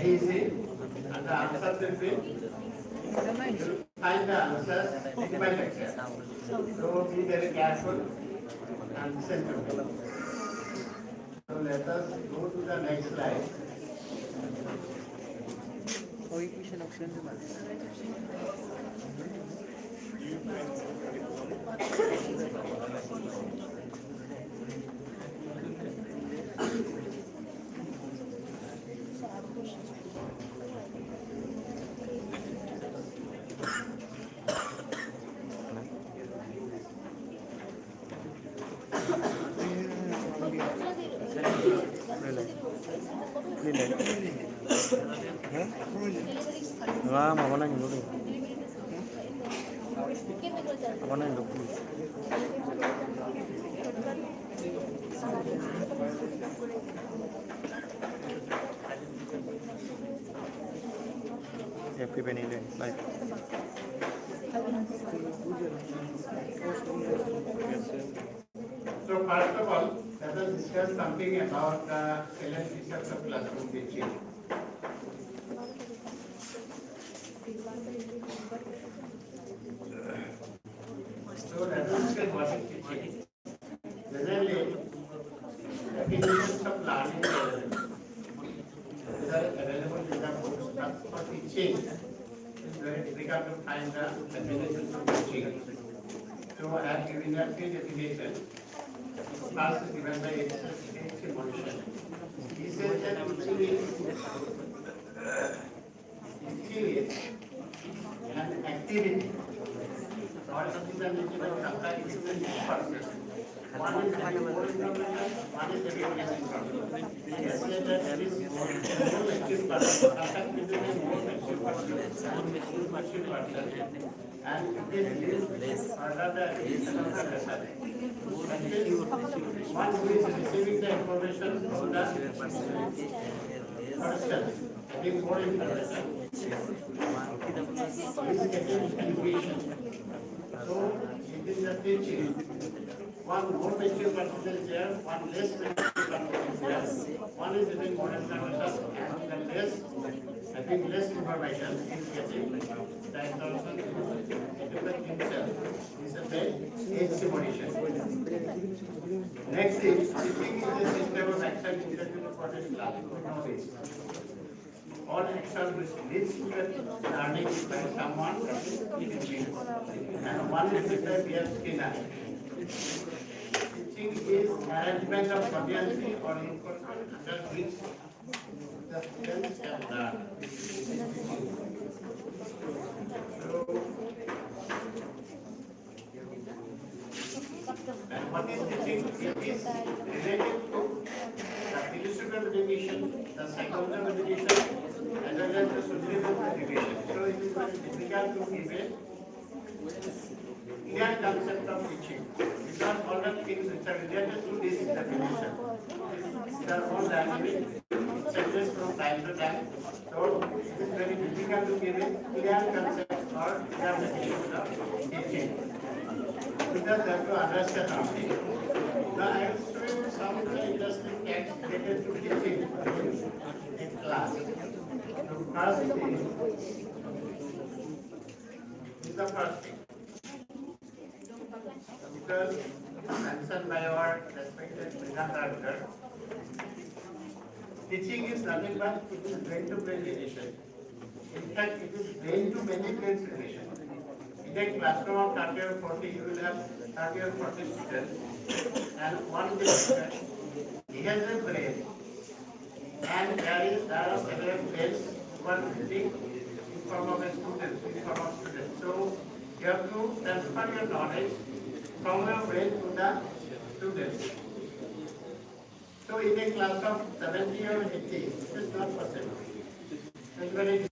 very easy, and the answer will be, you'll find the answers book by lecture. So be very careful and listen to me. So let us go to the next slide. माबा नागिरनो दे माबा नागिरदों police फैबाय नै life So first of all, let us discuss something about the elements of classroom teaching. So let us discuss what is teaching. Generally, definitions of learning are available in the books, but for teaching, it's very difficult to find the definitions of teaching. So I have given a three definitions. First is given by H.C. Monishan. He says that teaching is an activity or something that is applied to different persons. One is having more information, one is having less information. He has said that it is more mature person, contact between a more mature person, and it is less under the attention of the lesson. One who is receiving the information from the person, having more information, is getting education. So it is the teaching. One more mature person is there, one less mature person is there. One is having more information and the less having less information is getting the information to himself. This is the H.C. Monishan. Next is teaching is a system of action introduced for this class. We know this. All action which leads to the learning by someone is teaching. And one is with the B.F. Skinner. Teaching is arrangement of audience or enforcement under which the students can learn. So, and what is teaching? It is related to the philosophical education, the psychological education, as well as the social education. So it is very difficult to give a clear concept of teaching. Because all the things which are related to this definition, they are all dynamic, changes from time to time. So it is very difficult to give a clear concept or clear definition of teaching. Because they have to understand something. Now I will show you some very interesting facts related to teaching in class. The first thing is the first thing. Because mentioned by our respected Director, teaching is nothing but it is brain-to-brain relation. In fact, it is brain-to-many brains relation. In a classroom of 30 or 40, you will have 30 or 40 students, and one student, he has a brain, and there are several brains who are sitting in form of a student, in form of student. So you have to transfer your knowledge from your brain to the students. So in a class of 70 or 80, it is not possible. It is very